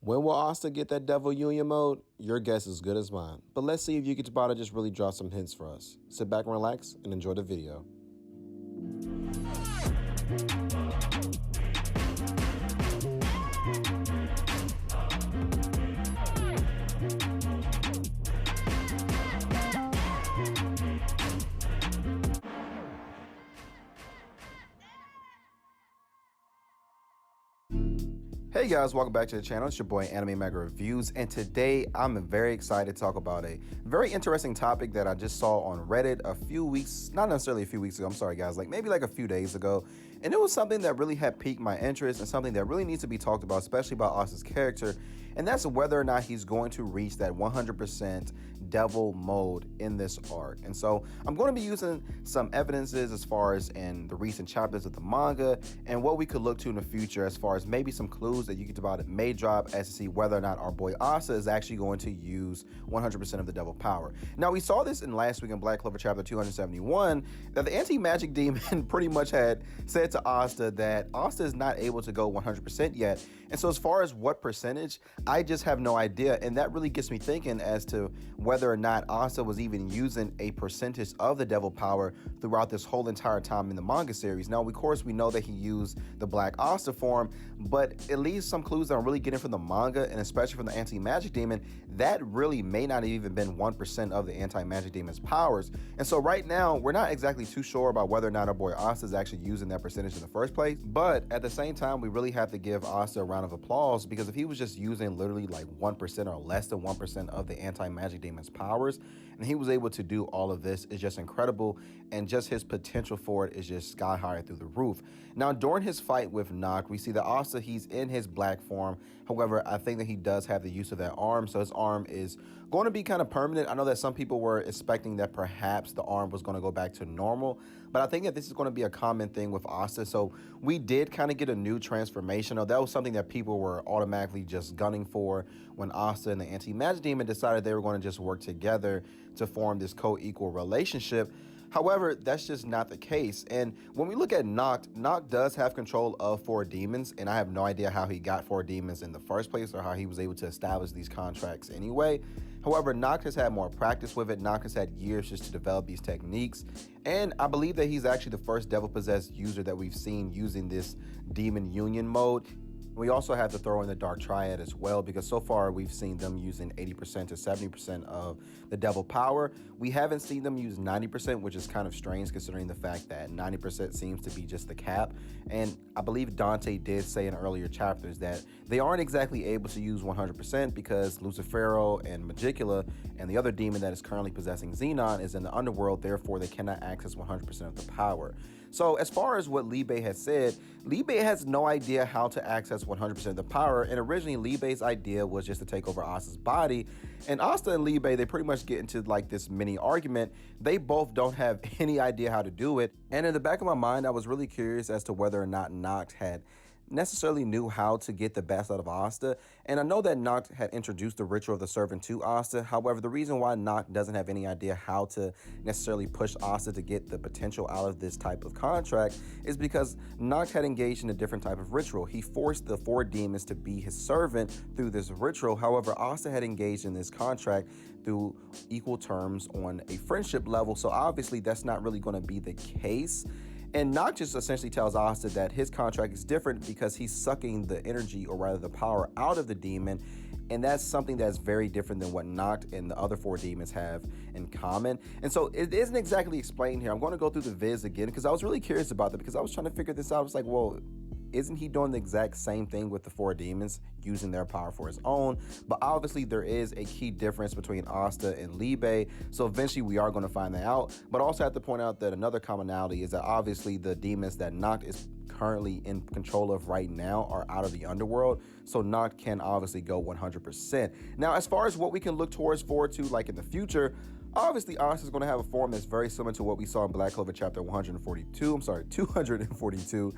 When will Asta get that Devil Union mode? Your guess is as good as mine. But let's see if Yuki Tabata just really draws some hints for us. Sit back and relax and enjoy the video. Hey guys, welcome back to the channel. It's your boy Anime Mega Reviews, and today I'm very excited to talk about a very interesting topic that I just saw on Reddit a few weeks, not necessarily a few weeks ago, I'm sorry guys, maybe a few days ago. And it was something that really had piqued my interest and something that really needs to be talked about, especially about Asta's character, and that's whether or not he's going to reach that 100% devil mode in this arc. And so I'm going to be using some evidences as far as in the recent chapters of the manga and what we could look to in the future as far as maybe some clues that Yuki Tabata may drop as to see whether or not our boy Asta is actually going to use 100% of the devil power. Now, we saw this in last week in Black Clover chapter 271 that the anti-magic demon pretty much had said to Asta that Asta is not able to go 100% yet. And so as far as what percentage, I just have no idea. And that really gets me thinking as to whether or not Asta was even using a percentage of the devil power throughout this whole entire time in the manga series. Now, of course, we know that he used the Black Asta form, but at least some clues that I'm really getting from the manga, and especially from the anti-magic demon, that really may not have even been 1% of the anti-magic demon's powers. And so right now, we're not exactly too sure about whether or not our boy Asta is actually using that percentage in the first place. But at the same time, we really have to give Asta a round of applause, because if he was just using literally 1% or less than 1% of the anti-magic demon's powers, and he was able to do all of this, is just incredible, and just his potential for it is just sky high through the roof. Now, during his fight with Noct, we see that Asta, he's in his black form. However, I think that he does have the use of that arm, so his arm is going to be kind of permanent. I know that some people were expecting that perhaps the arm was going to go back to normal, but I think that this is going to be a common thing with Asta. So we did kind of get a new transformation. That was something that people were automatically just gunning for when Asta and the anti-magic demon decided they were going to just work together to form this co-equal relationship. However, that's just not the case. And when we look at Noct does have control of 4 demons, and I have no idea how he got 4 demons in the first place or how he was able to establish these contracts anyway. However, Noct has had more practice with it. Noct has had years just to develop these techniques. And I believe that he's actually the first devil-possessed user that we've seen using this demon union mode. We also have to throw in the Dark Triad as well, because so far we've seen them using 80% to 70% of the devil power. We haven't seen them use 90%, which is kind of strange considering the fact that 90% seems to be just the cap. And I believe Dante did say in earlier chapters that they aren't exactly able to use 100% because Lucifero and Magicula and the other demon that is currently possessing Xenon is in the underworld, therefore they cannot access 100% of the power. So as far as what Libe has said, Libe has no idea how to access 100% of the power, and originally Libe's idea was just to take over Asta's body. And Asta and Libe, they pretty much get into this mini argument. They both don't have any idea how to do it, and in the back of my mind I was really curious as to whether or not Noct had necessarily knew how to get the best out of Asta. And I know that Noct had introduced the ritual of the servant to Asta. However, the reason why Noct doesn't have any idea how to necessarily push Asta to get the potential out of this type of contract is because Noct had engaged in a different type of ritual. He forced the 4 demons to be his servant through this ritual. However, Asta had engaged in this contract through equal terms on a friendship level. So obviously that's not really going to be the case. And Noct just essentially tells Asta that his contract is different because he's sucking the energy, or rather the power, out of the demon. And that's something that's very different than what Noct and the other 4 demons have in common. And so it isn't exactly explained here. I'm going to go through the viz again because I was really curious about that, because I was trying to figure this out. I was like, well, isn't he doing the exact same thing with the 4 demons, using their power for his own? But obviously there is a key difference between Asta and Libe, so eventually we are going to find that out. But also have to point out that another commonality is that obviously the demons that Noct is currently in control of right now are out of the underworld, so Noct can obviously go 100%. Now, as far as what we can look forward to in the future, obviously Asta is going to have a form that's very similar to what we saw in Black Clover chapter 242.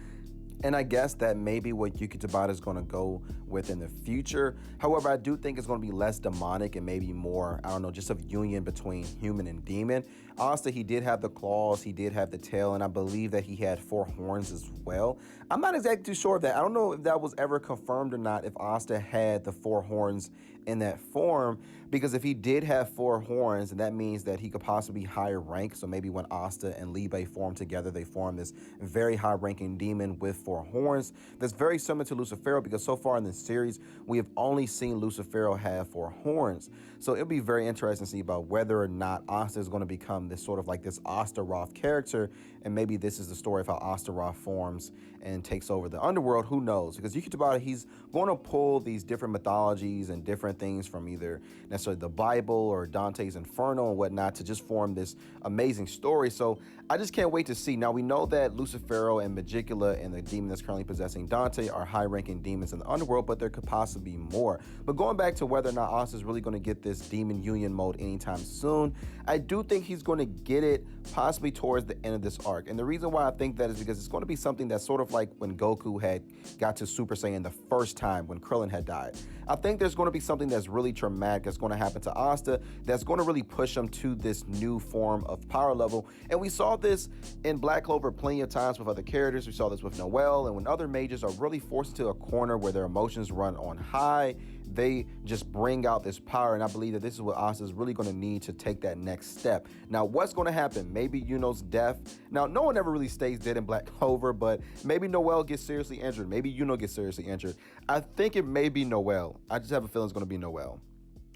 And I guess that may be what Yuki Tabata is going to go with in the future. However, I do think it's going to be less demonic and maybe more, I don't know, just of union between human and demon. Asta, he did have the claws, he did have the tail, and I believe that he had 4 horns as well. I'm not exactly too sure of that. I don't know if that was ever confirmed or not, if Asta had the 4 horns in that form, because if he did have 4 horns, and that means that he could possibly be higher rank. So maybe when Asta and Libe form together, they form this very high ranking demon with 4 horns. That's very similar to Lucifero, because so far in this series, we have only seen Lucifero have 4 horns. So it'll be very interesting to see about whether or not Asta is going to become this sort of like this Astaroth character, and maybe this is the story of how Astaroth forms and takes over the underworld. Who knows? Because Yuki Tabata, he's going to pull these different mythologies and different things from either necessarily the Bible or Dante's Inferno and whatnot to just form this amazing story. So I just can't wait to see. Now, we know that Lucifero and Magicula and the demon that's currently possessing Dante are high-ranking demons in the underworld, but there could possibly be more. But going back to whether or not Asta is really going to get this demon union mode anytime soon, I do think he's going to get it possibly towards the end of this arc. And the reason why I think that is because it's going to be something that's sort of like when Goku had got to Super Saiyan the first time when Krillin had died. I think there's going to be something that's really traumatic that's going to happen to Asta that's going to really push him to this new form of power level. And we saw this in Black Clover plenty of times with other characters. We saw this with Noelle, and when other mages are really forced into a corner where their emotions run on high, they just bring out this power. And I believe that this is what Asta is really going to need to take that next step. Now, what's going to happen? Maybe Yuno's death. Now, no one ever really stays dead in Black Clover, but maybe Noelle gets seriously injured. Maybe Yuno gets seriously injured. I think it may be Noelle. I just have a feeling it's going to be Noelle.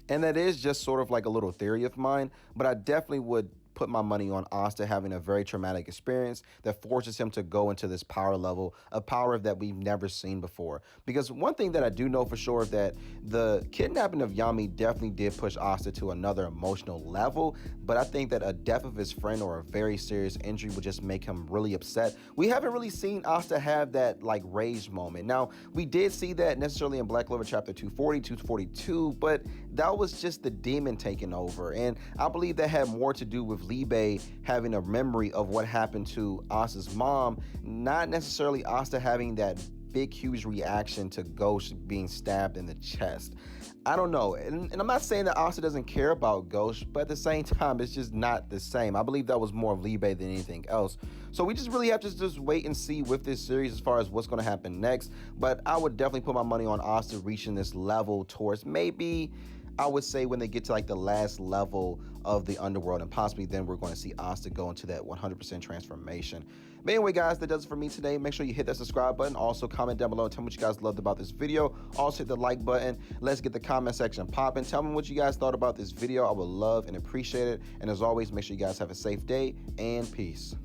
And that is just sort of like a little theory of mine, but I definitely would put my money on Asta having a very traumatic experience that forces him to go into this power level, a power that we've never seen before. Because one thing that I do know for sure is that the kidnapping of Yami definitely did push Asta to another emotional level, but I think that a death of his friend or a very serious injury would just make him really upset. We haven't really seen Asta have that like rage moment. Now, we did see that necessarily in Black Clover chapter 240, 242, but that was just the demon taking over. And I believe that had more to do with Libe having a memory of what happened to Asta's mom, not necessarily Asta having that big, huge reaction to Ghost being stabbed in the chest. I don't know. And I'm not saying that Asta doesn't care about Ghost, but at the same time, it's just not the same. I believe that was more of Libe than anything else. So we just really have to just wait and see with this series as far as what's going to happen next. But I would definitely put my money on Asta reaching this level towards maybe, I would say, when they get to like the last level of the underworld, and possibly then we're going to see Asta go into that 100% transformation. But anyway, guys, that does it for me today. Make sure you hit that subscribe button. Also, comment down below and tell me what you guys loved about this video. Also, hit the like button. Let's get the comment section popping. Tell me what you guys thought about this video. I would love and appreciate it. And as always, make sure you guys have a safe day and peace.